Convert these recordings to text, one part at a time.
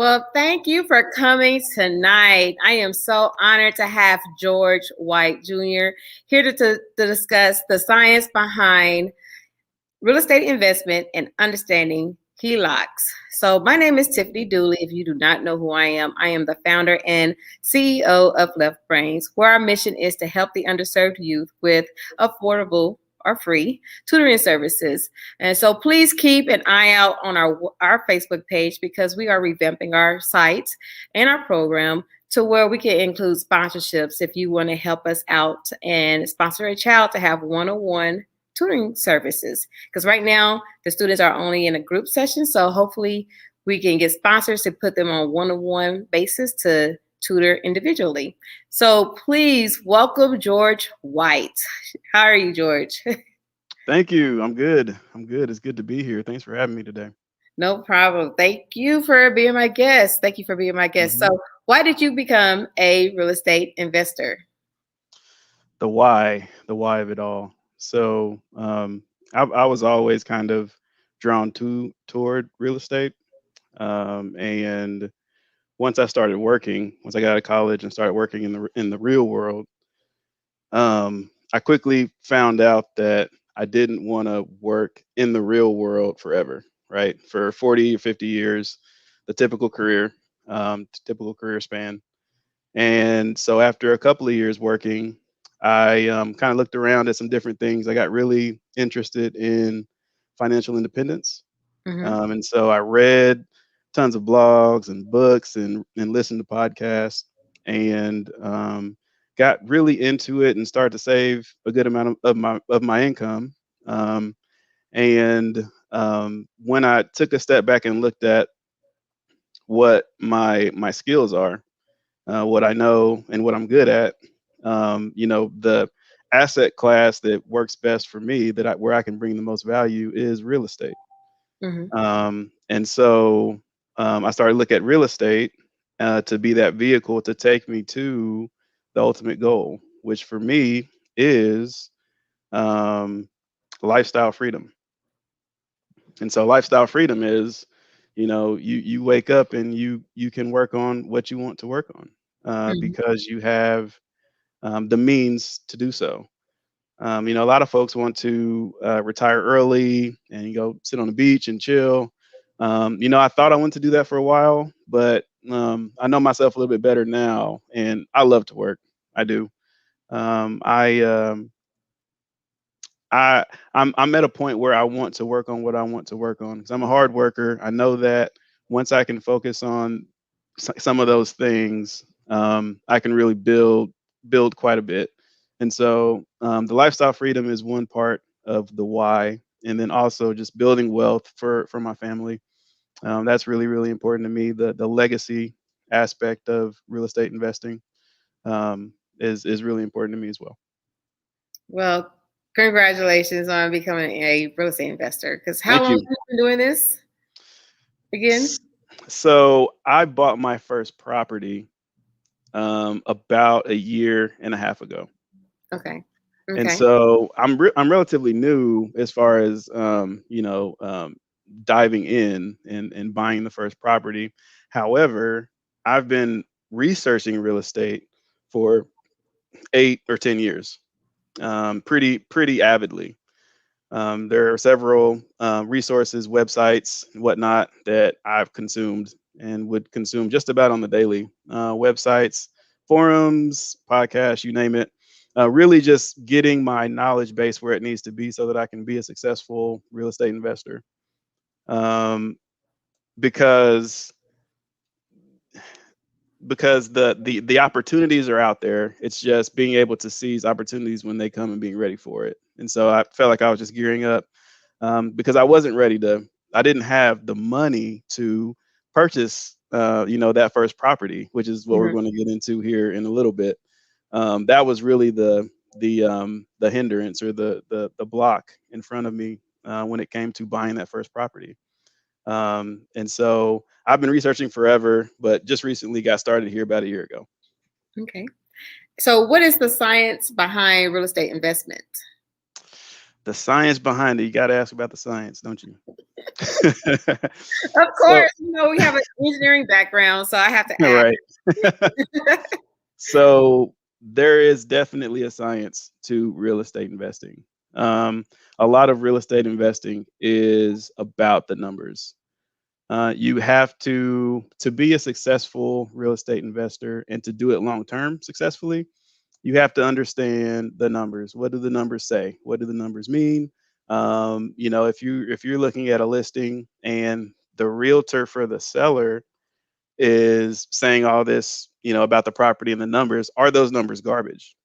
Well, thank you for coming tonight. I am so honored to have George White Jr. here to discuss the science behind real estate investment and understanding HELOCs. So, my name is Tiffany Dooley. If you do not know who I am the founder and CEO of Left Brains, where our mission is to help the underserved youth with affordable or free tutoring services. And so please keep an eye out on our Facebook page because we are revamping our site and our program to where we can include sponsorships if you want to help us out and sponsor a child to have one-on-one tutoring services. Because right now the students are only in a group session. So hopefully we can get sponsors to put them on one-on-one basis to tutor individually. So please welcome George White. How are you, George? Thank you. I'm good. It's good to be here. Thanks for having me today. No problem. Thank you for being my guest. Thank you for being my guest. hmm So why did you become a real estate investor? the why of it all. So, I was always kind of drawn toward real estate. And once I got out of college and started working in the real world, I quickly found out that I didn't want to work in the real world forever, right? For 40 or 50 years, the typical career span. And so after a couple of years working, I kind of looked around at some different things. I got really interested in financial independence. Hmm. And so I read tons of blogs and books and listened to podcasts and got really into it and started to save a good amount of my income. Um, and when I took a step back and looked at what my skills are, what I know and what I'm good at. The asset class that works best for me, where I can bring the most value, is real estate. Hmm. And so I started to look at real estate to be that vehicle to take me to the ultimate goal, which for me is um, lifestyle freedom. And so lifestyle freedom is, you wake up and you can work on what you want to work on because you have the means to do so. A lot of folks want to retire early and you go sit on the beach and chill. I thought I wanted to do that for a while, but I know myself a little bit better now, and I love to work. I do. Um, I um, I'm at a point where I want to work on what I want to work on because I'm a hard worker. I know that once I can focus on some of those things, I can really build quite a bit. And so the lifestyle freedom is one part of the why, and then also just building wealth for my family. That's really really important to me. The legacy aspect of real estate investing is really important to me as well. Well, congratulations on becoming a real estate investor. Because how Thank long have you. you been doing this again? S- So I bought my first property about a year and a half ago, Okay. and Okay. so I'm relatively new as far as diving in and buying the first property. However, I've been researching real estate for 8 or 10 years, pretty avidly. There are several resources, websites, and whatnot that I've consumed and would consume just about on the daily. Websites, forums, podcasts, you name it. Really just getting my knowledge base where it needs to be so that I can be a successful real estate investor. Um, because because the opportunities are out there. It's just being able to seize opportunities when they come and being ready for it. And so I felt like I was just gearing up because I wasn't ready to. I didn't have the money to purchase, that first property, which is what we're Mhm. going to get into here in a little bit. That was really the hindrance or the block in front of me when it came to buying that first property. And so I've been researching forever, but just recently got started here about a year ago. Okay. So, what is the science behind real estate investment? The science behind it. You got to ask about the science, don't you? Of So, course, we have an engineering background, so I have to ask. right. So there is definitely a science to real estate investing. Um, a lot of real estate investing is about the numbers. You have to be a successful real estate investor and to do it long term successfully. You have to understand the numbers. What do the numbers say? What do the numbers mean? If you're looking at a listing and the realtor for the seller is saying all this, about the property and the numbers, are those numbers garbage,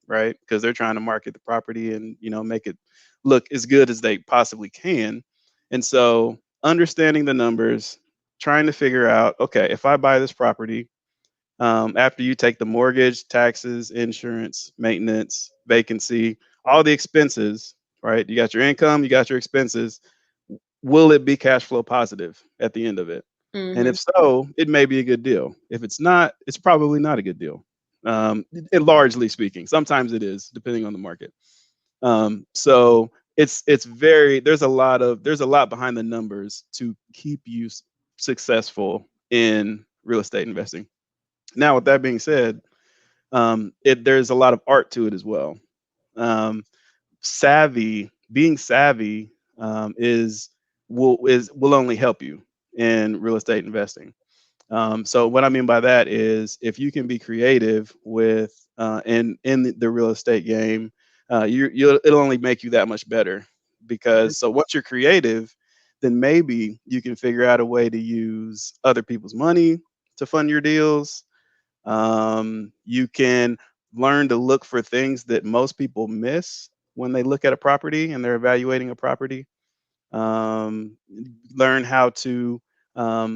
right? Because they're trying to market the property and, make it look as good as they possibly can. And so understanding the numbers, trying to figure out, okay, if I buy this property, after you take the mortgage, taxes, insurance, maintenance, vacancy, all the expenses, right? You got your income, you got your expenses. Will it be cash flow positive at the end of it? And Hmm. if so, it may be a good deal. If it's not, it's probably not a good deal. Largely speaking, sometimes it is, depending on the market. So it's very there's a lot behind the numbers to keep you successful in real estate investing. Now, with that being said, there's a lot of art to it as well. Um, being savvy, will only help you in real estate investing. So what I mean by that is if you can be creative with in the real estate game, it'll only make you that much better. Because so once you're creative, then maybe you can figure out a way to use other people's money to fund your deals. You can learn to look for things that most people miss when they look at a property and they're evaluating a property. um, Learn how to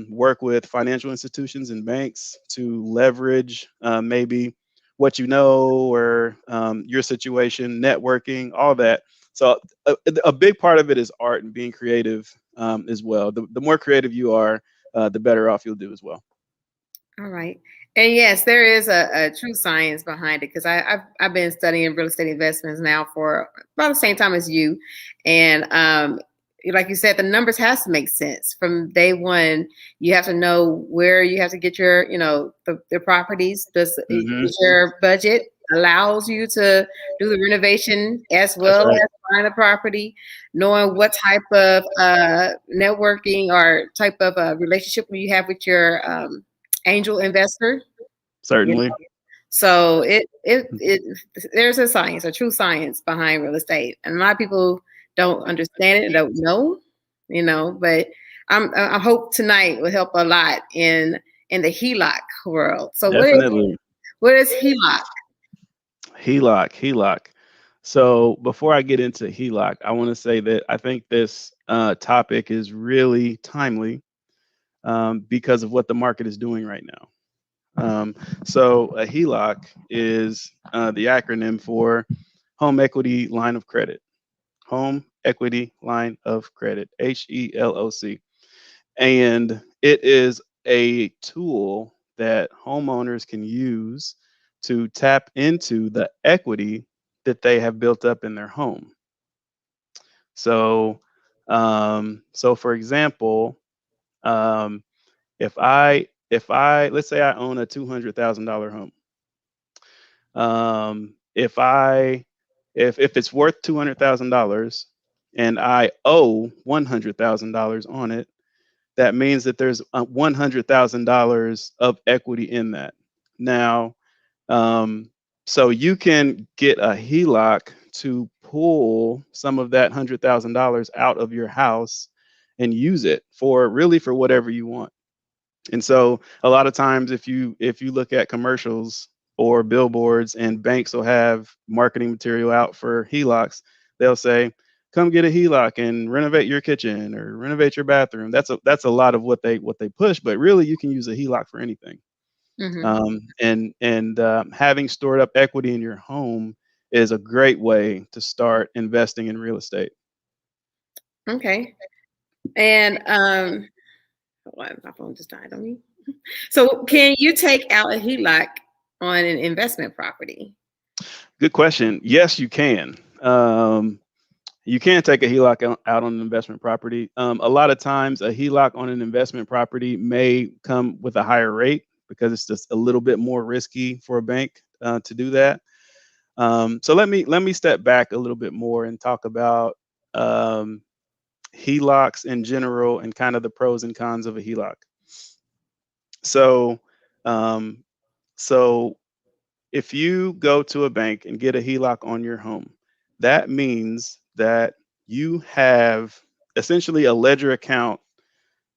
work with financial institutions and banks to leverage maybe what you know or your situation, networking, all that. So a big part of it is art and being creative as well. The more creative you are, the better off you'll do as well. All right. And yes, there is a true science behind it because I've been studying real estate investments now for about the same time as you. And like you said, the numbers has to make sense from day one. You have to know where you have to get your, the properties. Hmm. Does your budget allows you to do the renovation as That's well right. as buying the property, knowing what type of networking or type of relationship you have with your angel investor. You Certainly. know? So it there's a science, a true science behind real estate, and a lot of people don't understand it and don't know, But I hope tonight will help a lot in the HELOC world. So Definitely. what is HELOC? HELOC. So before I get into HELOC, I want to say that I think this topic is really timely because of what the market is doing right now. So a HELOC is the acronym for Home Equity Line of Credit. Home Equity Line of Credit, HELOC. And it is a tool that homeowners can use to tap into the equity that they have built up in their home. So, so for example, um, if I let's say I own a $200,000 home. If if it's worth $200,000 and I owe $100,000 on it, that means that there's $100,000 of equity in that. Now, um, so you can get a HELOC to pull some of that $100,000 out of your house and use it for whatever you want. And so a lot of times if you look at commercials or billboards and banks will have marketing material out for HELOCs, they'll say, come get a HELOC and renovate your kitchen or renovate your bathroom. That's a lot of what they push, but really you can use a HELOC for anything. Hmm. And having stored up equity in your home is a great way to start investing in real estate. Okay. And hold on, my phone just died on me. So can you take out a HELOC on an investment property? Good question. Yes, you can. You can take a HELOC out on an investment property. A lot of times, a HELOC on an investment property may come with a higher rate because it's just a little bit more risky for a bank to do that. So let me step back a little bit more and talk about um, HELOCs in general and kind of the pros and cons of a HELOC. So, um, so if you go to a bank and get a HELOC on your home, that means that you have essentially a ledger account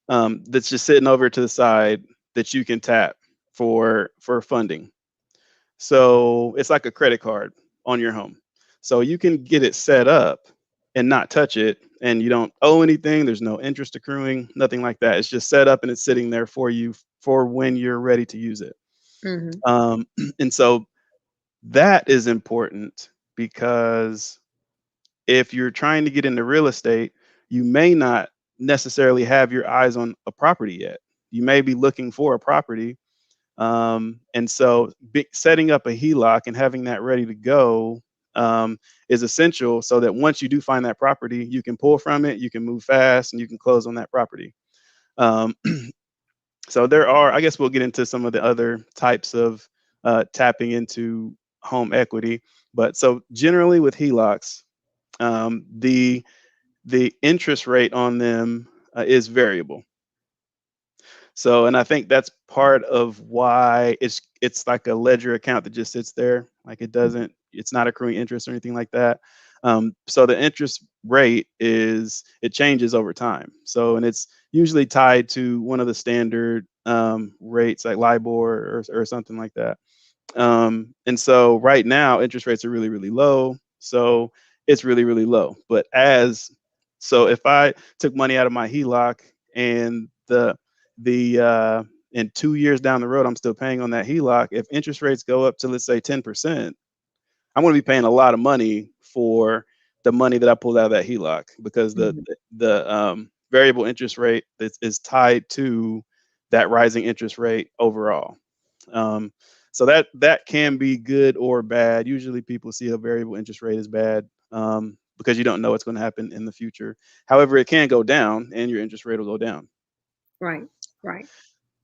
that's just sitting over to the side that you can tap for funding. So it's like a credit card on your home. So you can get it set up and not touch it, and you don't owe anything. There's no interest accruing, nothing like that. It's just set up and it's sitting there for you for when you're ready to use it. Hmm. Um, and so that is important because if you're trying to get into real estate, you may not necessarily have your eyes on a property yet. You may be looking for a property. And so setting up a HELOC and having that ready to go is essential so that once you do find that property, you can pull from it, you can move fast, and you can close on that property. Um, so there are, I guess we'll get into some of the other types of tapping into home equity. But so generally with HELOCs, the interest rate on them is variable. So, and I think that's part of why it's like a ledger account that just sits there, like it's not accruing interest or anything like that. So the interest rate it changes over time. So, and it's usually tied to one of the standard rates like LIBOR or something like that. And so right now, interest rates are really, really low. So it's really, really low. So if I took money out of my HELOC and the in 2 years down the road, I'm still paying on that HELOC. If interest rates go up to, let's say, 10%, I'm going to be paying a lot of money for the money that I pulled out of that HELOC because Hmm. the variable interest rate is tied to that rising interest rate overall. Um, so that can be good or bad. Usually, people see a variable interest rate as bad because you don't know what's going to happen in the future. However, it can go down, and your interest rate will go down. Right. Right.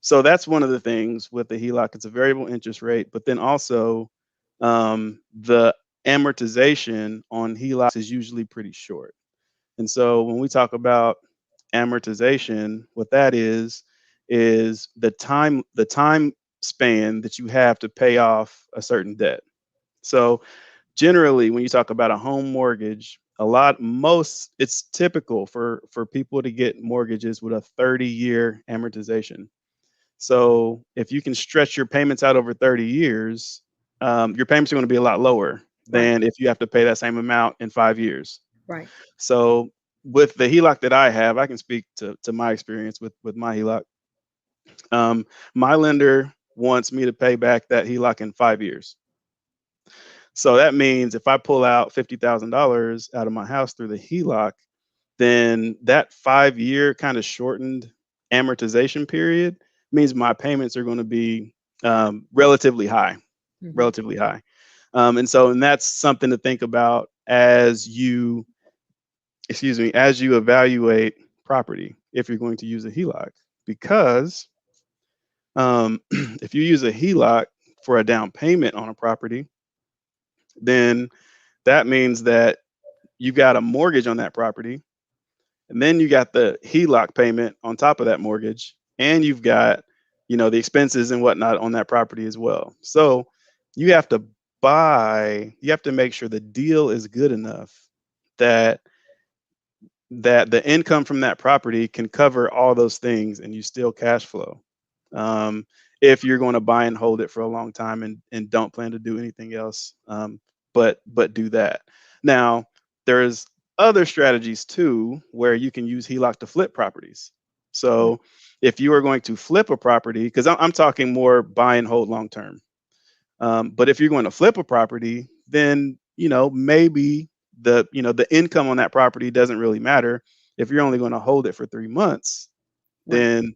So that's one of the things with the HELOC. It's a variable interest rate, but then also the amortization on HELOCs is usually pretty short. And so when we talk about amortization, what that is the time span that you have to pay off a certain debt. So generally, when you talk about a home mortgage, it's typical for people to get mortgages with a 30-year amortization. So if you can stretch your payments out over 30 years, your payments are going to be a lot lower Right. than if you have to pay that same amount in 5 years. Right. So with the HELOC that I have, I can speak to my experience with my HELOC. My lender wants me to pay back that HELOC in 5 years. So that means if I pull out $50,000 out of my house through the HELOC, then that 5 year kind of shortened amortization period means my payments are going to be relatively high, Hmm. relatively high. And that's something to think about as you evaluate property if you're going to use a HELOC, because if you use a HELOC for a down payment on a property, then that means that you got a mortgage on that property, and then you got the HELOC payment on top of that mortgage, and you've got, the expenses and whatnot on that property as well. So you have to you have to make sure the deal is good enough that the income from that property can cover all those things and you still cash flow. Um, if you're going to buy and hold it for a long time and don't plan to do anything else, but do that. Now, there's other strategies too where you can use HELOC to flip properties. So if you are going to flip a property, because I'm talking more buy and hold long term. But if you're going to flip a property, then maybe the income on that property doesn't really matter. If you're only going to hold it for 3 months, Right.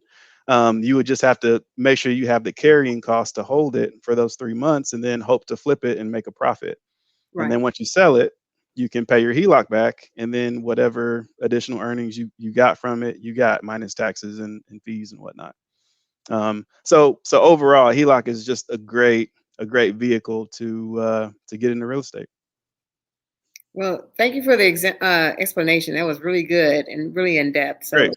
then you would just have to make sure you have the carrying cost to hold it for those 3 months, and then hope to flip it and make a profit. And Right. then once you sell it, you can pay your HELOC back, and then whatever additional earnings you got from it, you got minus taxes and fees and whatnot. So overall, HELOC is just a great vehicle to get into real estate. Well, thank you for the explanation. That was really good and really in depth. So, Great.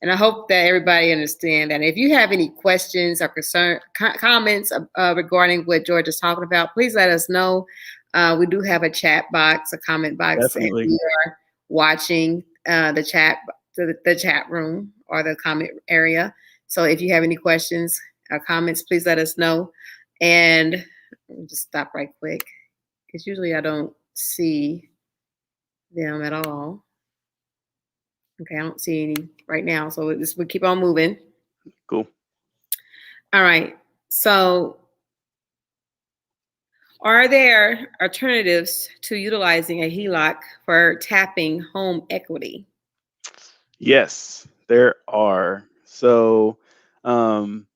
and I hope that everybody understand that. If you have any questions or comments regarding what George is talking about, please let us know. We do have a chat box, a comment box, and Definitely. we are watching the chat room or the comment area. So if you have any questions or comments, please let us know. And let me just stop right quick because usually I don't see them at all. Okay, I don't see any right now, so we'll keep on moving. Cool. All right. So, are there alternatives to utilizing a HELOC for tapping home equity? Yes, there are. Um,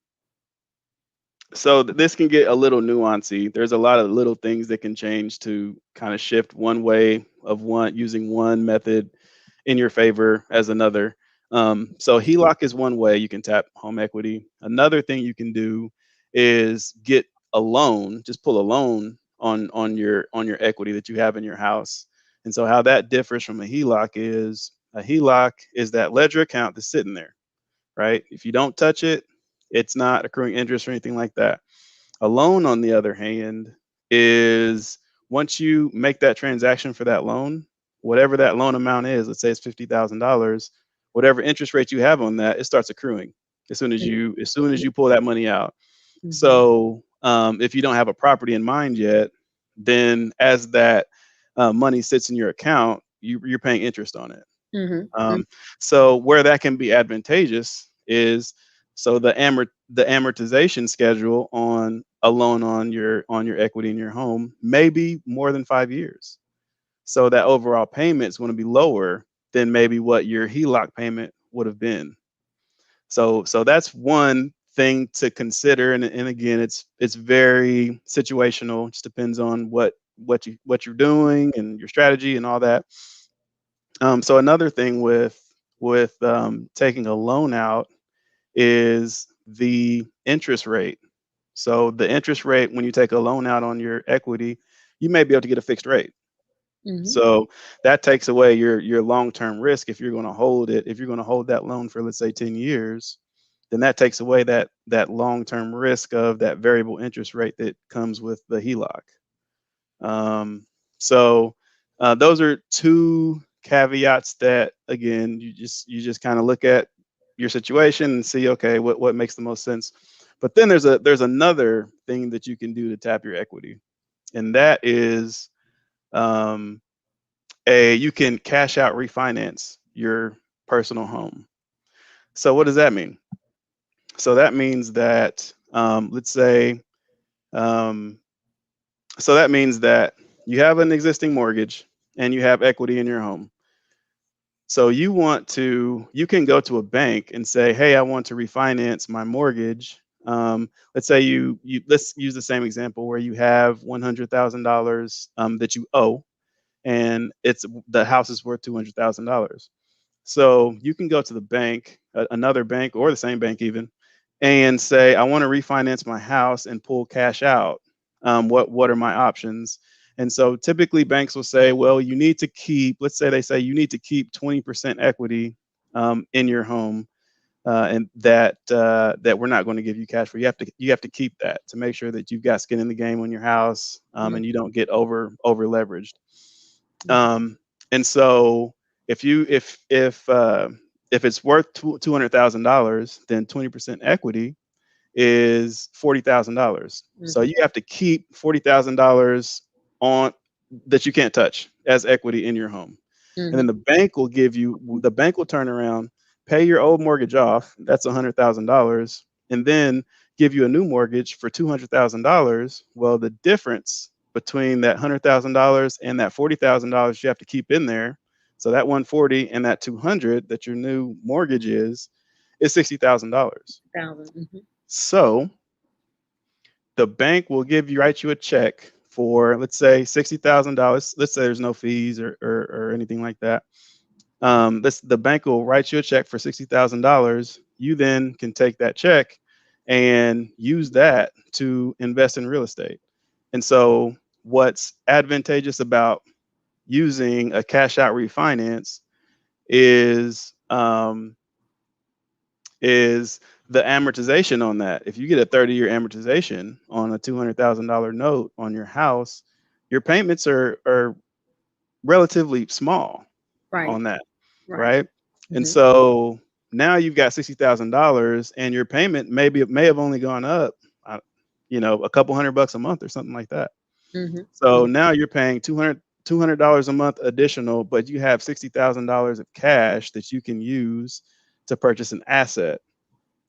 this can get a little nuancy. There's a lot of little things that can change to kind of shift one way of one using one method in your favor as another. So HELOC is one way you can tap home equity. Another thing you can do is get a loan, just pull a loan on your equity that you have in your house. And so how that differs from a HELOC is that ledger account that's sitting there, right? If you don't touch it, it's not accruing interest or anything like that. A loan, on the other hand, is once you make that transaction for that loan, whatever that loan amount is, let's say it's $50,000, whatever interest rate you have on that, it starts accruing as soon as you pull that money out. Mm-hmm. So if you don't have a property in mind yet, then as that money sits in your account, you're paying interest on it. Mm-hmm. Um, so where that can be advantageous is so the amortization schedule on a loan on your equity in your home may be more than 5 years. So that overall payment is going to be lower than maybe what your HELOC payment would have been. So that's one thing to consider. And again, it's very situational. It just depends on what you're doing and your strategy and all that. So another thing with taking a loan out is the interest rate. So the interest rate when you take a loan out on your equity, you may be able to get a fixed rate. Mm-hmm. So that takes away your long-term risk if you're going to hold it. If you're going to hold that loan for, let's say, 10 years, then that takes away that long-term risk of that variable interest rate that comes with the HELOC. So those are two caveats that, again, you just kind of look at your situation and see, okay, what makes the most sense. But then there's another thing that you can do to tap your equity, and that is um, you can cash out refinance your personal home. So what does that mean? So that means that let's say um, so that means that you have an existing mortgage and you have equity in your home. So you can go to a bank and say, hey, I want to refinance my mortgage. Let's say let's use the same example where you have $100,000 that you owe, and the house is worth $200,000. So you can go to the bank, another bank, or the same bank even, and say, I want to refinance my house and pull cash out. What are my options? And so typically banks will say, well, you need to keep, let's say they say you need to keep 20% equity in your home, and that we're not going to give you cash for. You have to keep that to make sure that you've got skin in the game on your house, and you don't get over leveraged. Um, and so if it's worth $200,000, then 20% equity is $40,000. So you have to keep $40,000 on that you can't touch as equity in your home. And then Mm-hmm. the bank will turn around, pay your old mortgage off. That's $100,000, and then give you a new mortgage for $200,000. Well, the difference between that $100,000 and that $40,000 you have to keep in there. So that 140 and that 200 that your new mortgage is $60,000. 1,000. Mm-hmm. So the bank will write you a check for, let's say, $60,000. Let's say there's no fees or anything like that. The bank will write you a check for $60,000. You then can take that check and use that to invest in real estate. And so, what's advantageous about using a cash out refinance is is the amortization on that. If you get a 30-year amortization on a $200,000 note on your house, your payments are relatively small Right. on that, Right. right? And Mm-hmm. so now you've got $60,000, and your payment may have only gone up, uh, a couple $100 a month or something like that. Mm-hmm. So now you're paying $200 a month additional, but you have $60,000 of cash that you can use to purchase an asset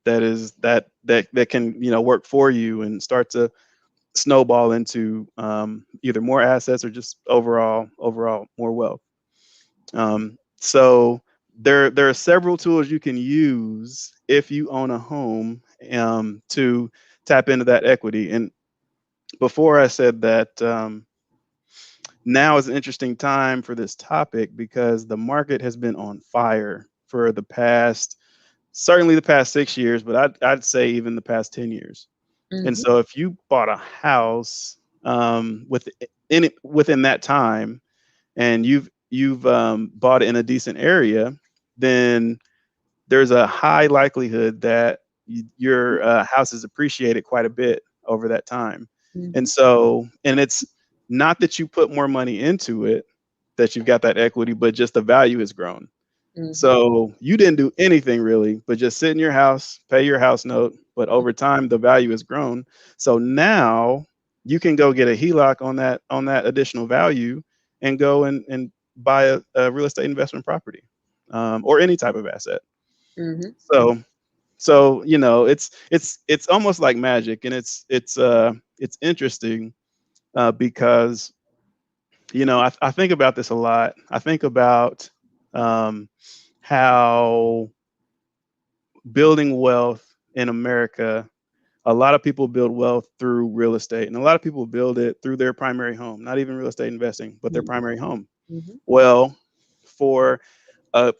that can work for you and start to snowball into either more assets or just overall more wealth. So there are several tools you can use if you own a home to tap into that equity. And before I said that, now is an interesting time for this topic because the market has been on fire for certainly the past 6 years, but I'd say even the past 10 years. And Mm-hmm. so if you bought a house within that time, and you've bought it in a decent area, then there's a high likelihood that your house is appreciated quite a bit over that time. Mm-hmm. And it's not that you put more money into it that you've got that equity, but just the value has grown. Mm-hmm. So you didn't do anything really, but just sit in your house, pay your house note. But over time, the value has grown. So now you can go get a HELOC on that additional value and go and buy a real estate investment property, or any type of asset. Mm-hmm. So it's almost like magic, and it's interesting because I think about this a lot. I think about how building wealth in America, a lot of people build wealth through real estate, and a lot of people build it through their primary home, not even real estate investing, but their primary home. Mm-hmm. Well, for uh,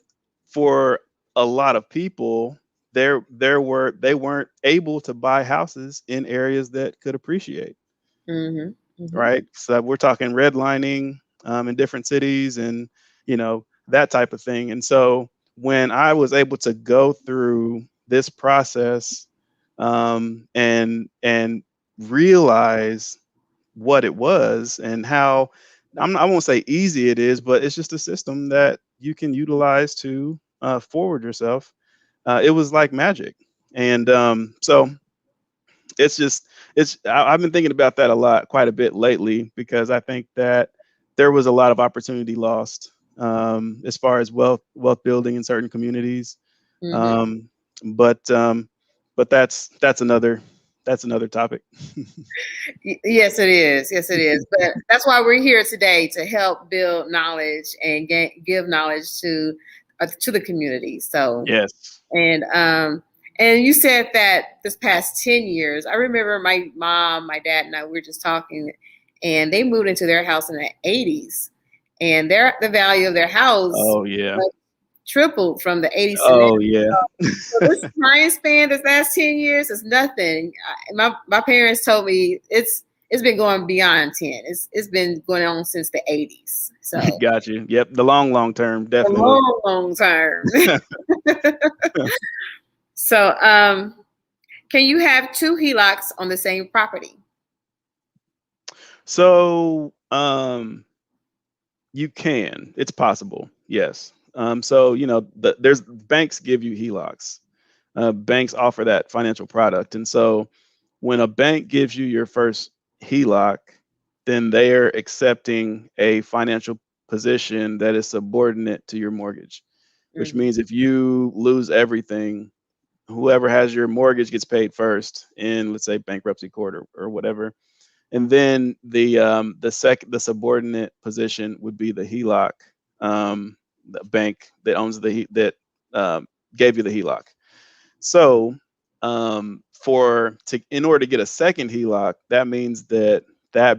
for a lot of people, they weren't able to buy houses in areas that could appreciate, Mm-hmm. Mm-hmm. right? So we're talking redlining in different cities, and that type of thing. And so when I was able to go through this process and realize what it was and how I won't say easy it is, but it's just a system that you can utilize to forward yourself. It was like magic, and so I've been thinking about that quite a bit lately, because I think that there was a lot of opportunity lost as far as wealth building in certain communities. Mm-hmm. Um, but that's another topic. Yes, it is. Yes, it is. But that's why we're here today, to help build knowledge and give knowledge to the community. So, Yes. and you said that this past 10 years, I remember my mom, my dad, and I, we were just talking, and they moved into their house in the 80s, and the value of their house Oh yeah. tripled from the 80s to now. Oh yeah. So this time span, this last 10 years, is nothing. My parents told me it's been going beyond 10. It's been going on since the 80s. So Got you. Yep. The long term, a definitely. long term. So can you have two HELOCs on the same property? So you can. It's possible. Yes. So there's banks give you HELOCs. Banks offer that financial product, and so when a bank gives you your first HELOC, then they are accepting a financial position that is subordinate to your mortgage, which Mm-hmm. means if you lose everything, whoever has your mortgage gets paid first in, let's say, bankruptcy court or whatever. And then the subordinate position would be the HELOC, the bank that owns that gave you the HELOC. So in order to get a second HELOC, that means that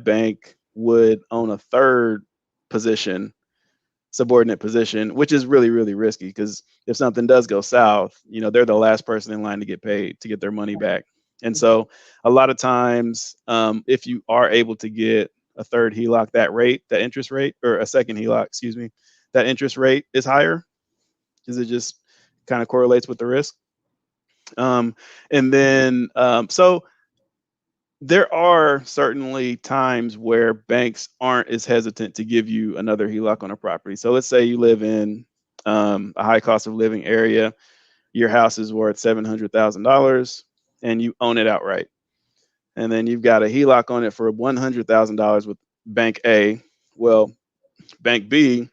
bank would own a third position, subordinate position, which is really, really risky because if something does go south, they're the last person in line to get paid to get their money back. And so a lot of times, if you are able to get a third HELOC, that interest rate, or a second HELOC, excuse me, that interest rate is higher because it just kind of correlates with the risk. And then, so there are certainly times where banks aren't as hesitant to give you another HELOC on a property. So let's say you live in a high cost of living area, your house is worth $700,000 and you own it outright. And then you've got a HELOC on it for $100,000 with Bank A. Well, Bank B,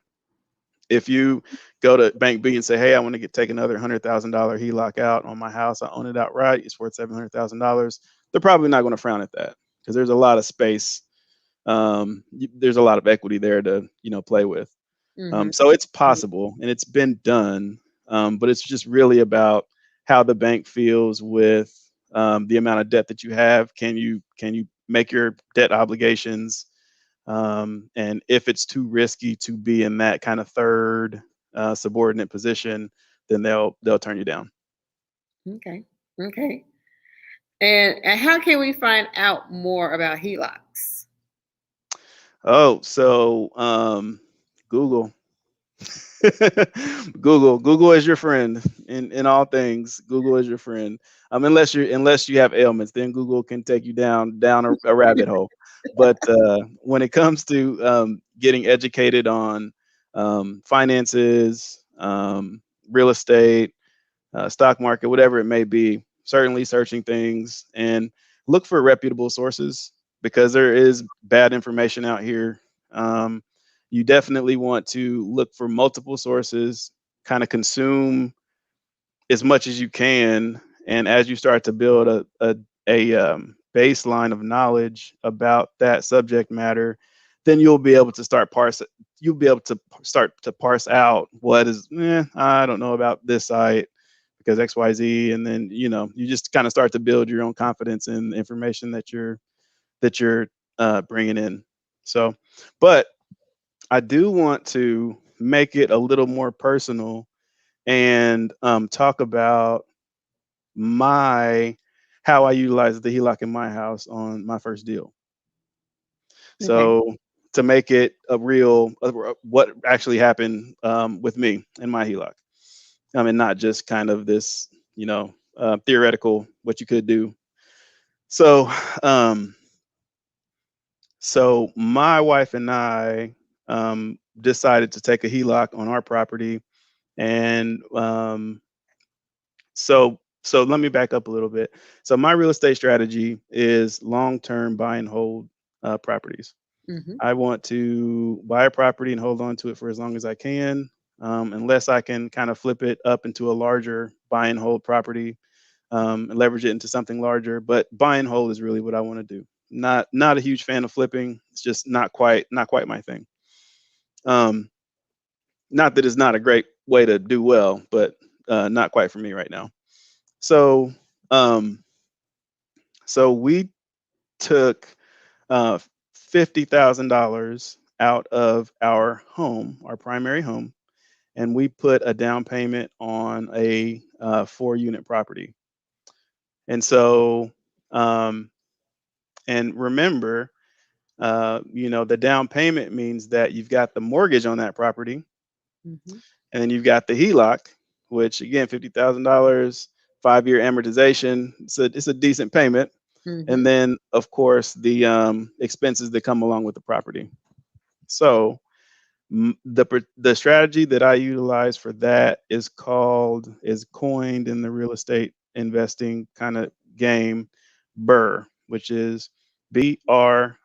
if you go to Bank B and say, hey, I want to take another $100,000 HELOC out on my house, I own it outright, it's worth $700,000, they're probably not going to frown at that because there's a lot of space. There's a lot of equity there to play with. So it's possible and it's been done, but it's just really about how the bank feels with the amount of debt that you have. Can you make your debt obligations? And if it's too risky to be in that kind of third subordinate position, then they'll turn you down. Okay. Okay. And how can we find out more about HELOCs? Oh, so Google. Google is your friend in all things. Google is your friend. Unless you have ailments, then Google can take you down a rabbit hole. But when it comes to getting educated on finances, real estate, stock market, whatever it may be, certainly searching things and look for reputable sources because there is bad information out here. You definitely want to look for multiple sources, kind of consume as much as you can, and as you start to build a baseline of knowledge about that subject matter, then you'll be able to start parse out what is, I don't know about this site because XYZ, and then you just kind of start to build your own confidence in the information that you're bringing in. So, but I do want to make it a little more personal and talk about how I utilized the HELOC in my house on my first deal. Okay. So to make it a real, what actually happened with me in my HELOC, and not just kind of this, theoretical what you could do. So, so my wife and I decided to take a HELOC on our property, and so let me back up a little bit. So my real estate strategy is long-term buy and hold properties. Mm-hmm. I want to buy a property and hold on to it for as long as I can, unless I can kind of flip it up into a larger buy and hold property, and leverage it into something larger. But buy and hold is really what I want to do. Not a huge fan of flipping. It's just not quite my thing. Um, Not that it's not a great way to do well, but not quite for me right now. So, um, so we took $50,000 out of our home, our primary home, and we put a down payment on a 4-unit property. And so, and remember, the down payment means that you've got the mortgage on that property, Mm-hmm. and then you've got the HELOC, which again, $50,000, 5-year amortization. It's a decent payment. Mm-hmm. And then, of course, the expenses that come along with the property. So the strategy that I utilize for that is coined in the real estate investing kind of game, BRRRR, which is BRRRR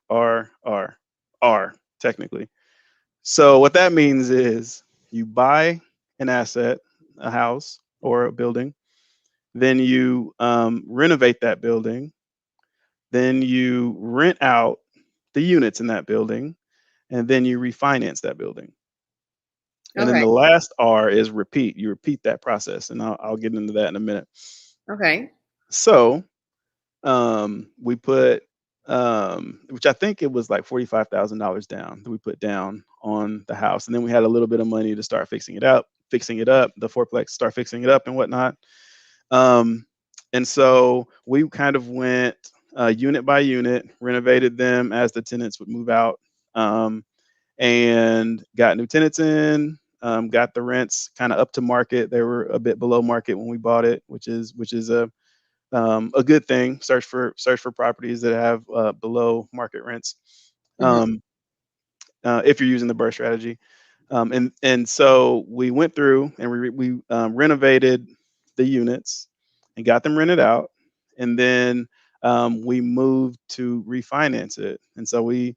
technically. So what that means is you buy an asset, a house or a building, then you renovate that building, then you rent out the units in that building, and then you refinance that building. And then Okay. the last R is repeat. You repeat that process, and I'll get into that in a minute. Okay. So we put which I think it was like $45,000 down that we put down on the house, and then we had a little bit of money to start fixing it up, the fourplex, start fixing it up and whatnot. Um, and so we kind of went unit by unit, renovated them as the tenants would move out, and got new tenants in. Got the rents kind of up to market. They were a bit below market when we bought it, which is a good thing. Search for properties that have below market rents, Mhm. um, if you're using the BRRRR strategy. And so we went through and we renovated the units and got them rented out, and then we moved to refinance it. And so we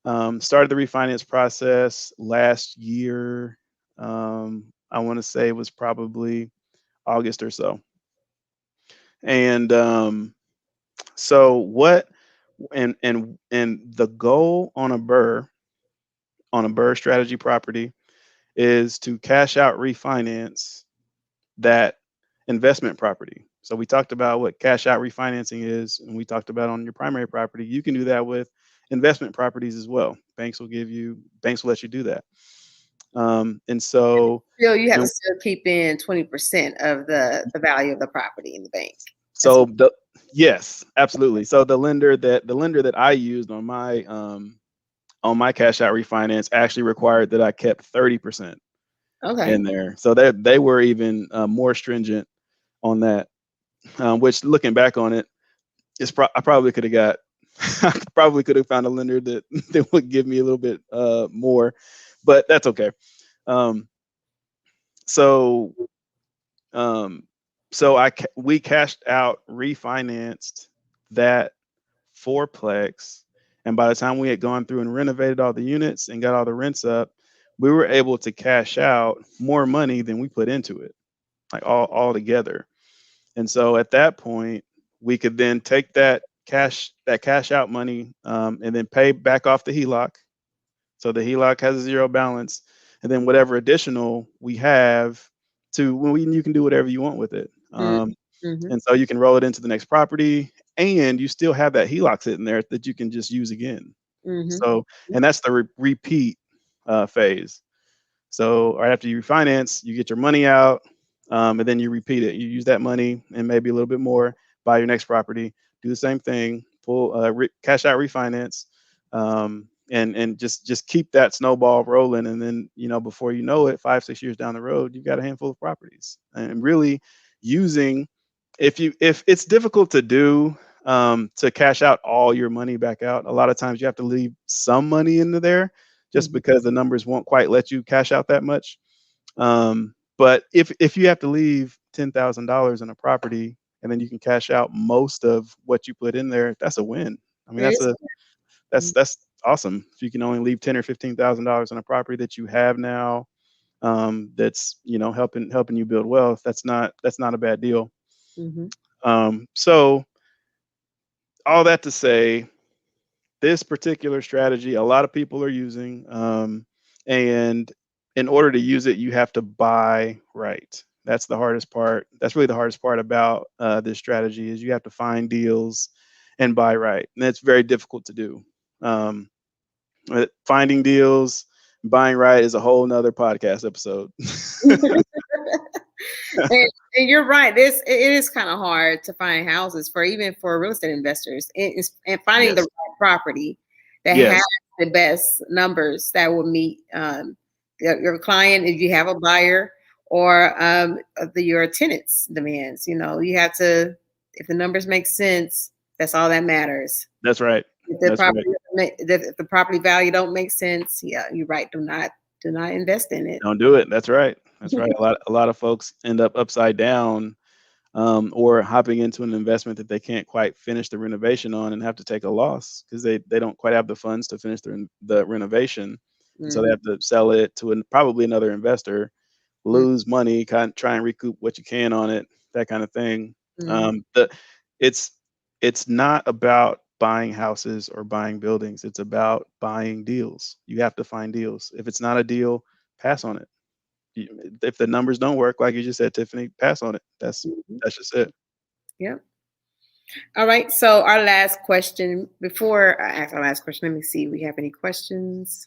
started the refinance process last year. I want to say it was probably August or so. And so what and the goal on a BRRRR strategy property is to cash out refinance that investment property. So we talked about what cash out refinancing is, and we talked about on your primary property. You can do that with investment properties as well. Banks will let you do that. And so Still, you have to and still keep in 20% of the value of the property in the bank. That's so the yes, absolutely. So the lender that I used on my cash out refinance actually required that I kept 30% okay. in there. So they were even more stringent on that. Which, looking back on it, I probably could have got I probably could have found a lender that that would give me a little bit more, but that's okay. Um, so um, we cashed out, refinanced that fourplex, and by the time we had gone through and renovated all the units and got all the rents up, we were able to cash out more money than we put into it, like all together. And so at that point, we could then take that cash out money, and then pay back off the HELOC. So the HELOC has a zero balance, and then whatever additional we have you can do whatever you want with it. Mm-hmm. And so you can roll it into the next property, and you still have that HELOC sitting there that you can just use again. Mm-hmm. So, and that's the repeat phase. So right after you refinance, you get your money out, and then you repeat it. You use that money and maybe a little bit more, buy your next property, do the same thing, pull cash out refinance, and just keep that snowball rolling. And then before you know it, 5-6 years down the road, you've got a handful of properties. And really using if it's difficult to do, to cash out all your money back out, a lot of times you have to leave some money into there just Mm-hmm. because the numbers won't quite let you cash out that much. But if you have to leave $10,000 in a property and then you can cash out most of what you put in there, that's a win. I mean, It is. that's awesome. If you can only leave $10,000 or $15,000 in a property that you have now, that's helping you build wealth. That's not a bad deal. Mm-hmm. So all that to say, this particular strategy a lot of people are using, and in order to use it, you have to buy right. That's the hardest part. That's really the hardest part about this strategy is you have to find deals and buy right, and that's very difficult to do. um, Finding deals, buying right is a whole nother podcast episode. And you're right. It is kind of hard to find houses for even for real estate investors. And finding the Yes. right property that has Yes. the best numbers that will meet your client if you have a buyer or your tenants' demands. You have to if the numbers make sense. That's all that matters. That's right. If the That's right. property if the property value don't make sense, yeah, you're right. Do not invest in it. Don't do it. That's right. That's right. A lot of folks end up upside down, or hopping into an investment that they can't quite finish the renovation on and have to take a loss because they don't quite have the funds to finish the renovation. And so they Mhm. have to sell it to probably another investor, lose money, try and recoup what you can on it, that kind of thing. Mhm. Um, the it's it's not about buying houses or buying buildings. It's about buying deals. You have to find deals. If it's not a deal, pass on it. If the numbers don't work, like you just said, Tiffany, pass on it. That's Mhm. that's just it. Yep. All right. So our last question, before I ask our last question, let me see if we have any questions.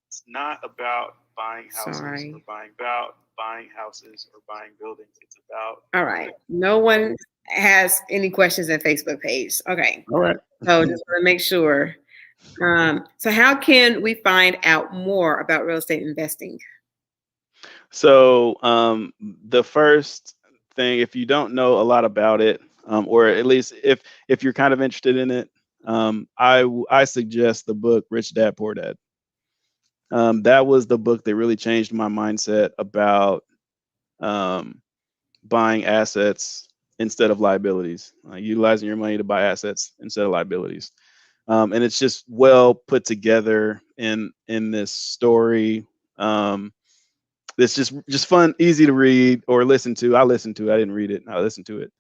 It's not about buying houses or Sorry. buying houses or buying buildings. It's about All right. No one has any questions in Facebook page. Okay. all right. So just want to make sure. So how can we find out more about real estate investing? So the first thing, if you don't know a lot about it, or at least if you're kind of interested in it, I suggest the book Rich Dad Poor Dad. That was the book that really changed my mindset about um, buying assets instead of liabilities, utilizing your money to buy assets instead of liabilities. And it's just well put together in this story. It's just fun, easy to read or listen to. I listened to it. I didn't read it. I listened to it.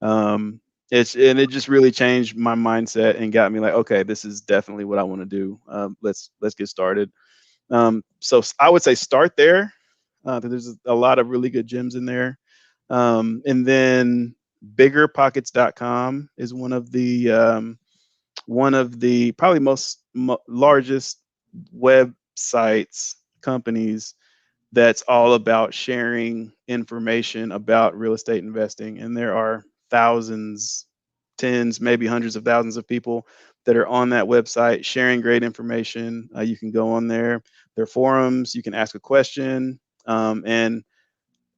Um, it just really changed my mindset and got me like, okay, this is definitely what I want to do. Let's get started. So I would say start there. There's a lot of really good gems in there. And then biggerpockets.com is one of the probably largest websites companies that's all about sharing information about real estate investing. And there are thousands, tens, maybe hundreds of thousands of people that are on that website sharing great information. You can go on there. There are forums. You can ask a question. And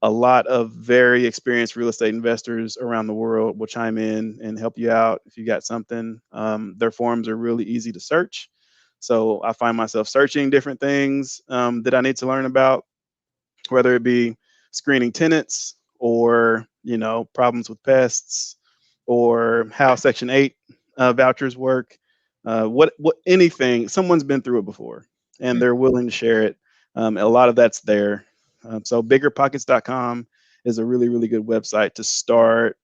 a lot of very experienced real estate investors around the world will chime in and help you out if you got something. Their forums are really easy to search. So I find myself searching different things that I need to learn about, whether it be screening tenants or problems with pests or how Section 8 vouchers work. What anything, someone's been through it before and they're willing to share it. A lot of that's there. So biggerpockets.com is a really, really good website to start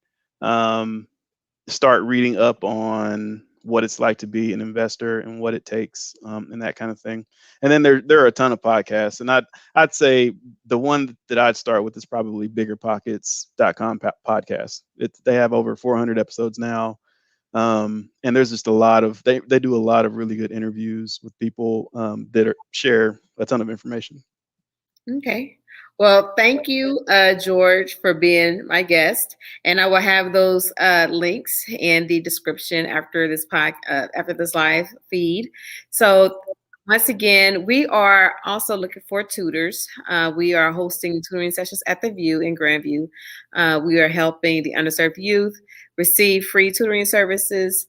reading up on what it's like to be an investor and what it takes, and that kind of thing. And then there are a ton of podcasts, and I'd say the one that I'd start with is probably biggerpockets.com podcast. They have over 400 episodes now. And there's just a lot of they do a lot of really good interviews with people that share a ton of information. Okay. Well, thank you, George, for being my guest, and I will have those links in the description after after this live feed. So, once again, we are also looking for tutors. We are hosting tutoring sessions at the View in Grandview. We are helping the underserved youth receive free tutoring services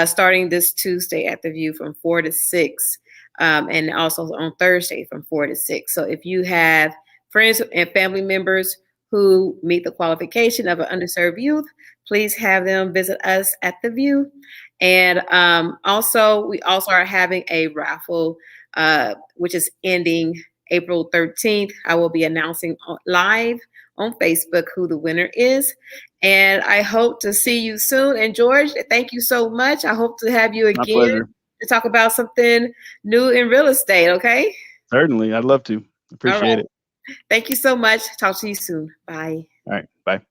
starting this Tuesday at the View from 4 to 6. And also on Thursday from 4 to 6. So if you have friends and family members who meet the qualification of an underserved youth, please have them visit us at the View. And we also are having a raffle, which is ending April 13th. I will be announcing live on Facebook who the winner is. And I hope to see you soon. And George, thank you so much. I hope to have you My again pleasure. to talk about something new in real estate, okay? Certainly. I'd love to. All Appreciate right. it. Thank you so much. Talk to you soon. Bye. All right. Bye.